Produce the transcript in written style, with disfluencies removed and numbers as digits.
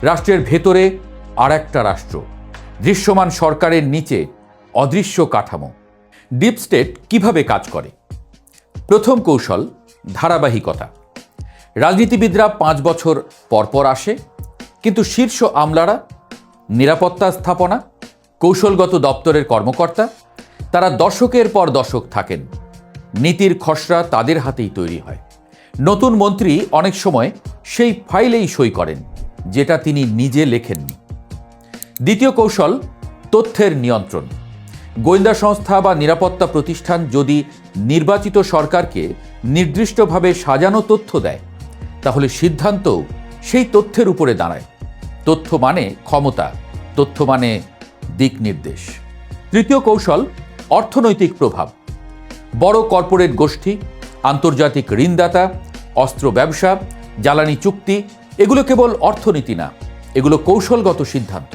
রাষ্ট্রের ভেতরে আর একটা রাষ্ট্র, দৃশ্যমান সরকারের নিচে অদৃশ্য কাঠামো। ডিপ স্টেট কিভাবে কাজ করে? প্রথম কৌশল ধারাবাহিকতা। রাজনীতিবিদরা 5 বছর পরপর আসে, কিন্তু শীর্ষ আমলারা, নিরাপত্তা স্থাপনা, কৌশলগত দপ্তরের কর্মকর্তা, তারা দশকের পর দশক থাকেন। নীতির খসড়া তাদের হাতেই তৈরি হয়। নতুন মন্ত্রী অনেক সময় সেই ফাইলেই সই করেন যেটা তিনি নিজে লেখেননি। দ্বিতীয় কৌশল তথ্যের নিয়ন্ত্রণ। গোয়েন্দা সংস্থা বা নিরাপত্তা প্রতিষ্ঠান যদি নির্বাচিত সরকারকে নির্দিষ্টভাবে সাজানো তথ্য দেয়, তাহলে সিদ্ধান্তও সেই তথ্যের উপরে দাঁড়ায়। তথ্য মানে ক্ষমতা, তথ্য মানে দিক নির্দেশ। তৃতীয় কৌশল অর্থনৈতিক প্রভাব। বড় কর্পোরেট গোষ্ঠী, আন্তর্জাতিক ঋণদাতা, অস্ত্র ব্যবসা, জ্বালানি চুক্তি, এগুলো কেবল অর্থনীতি না, এগুলো কৌশলগত সিদ্ধান্ত।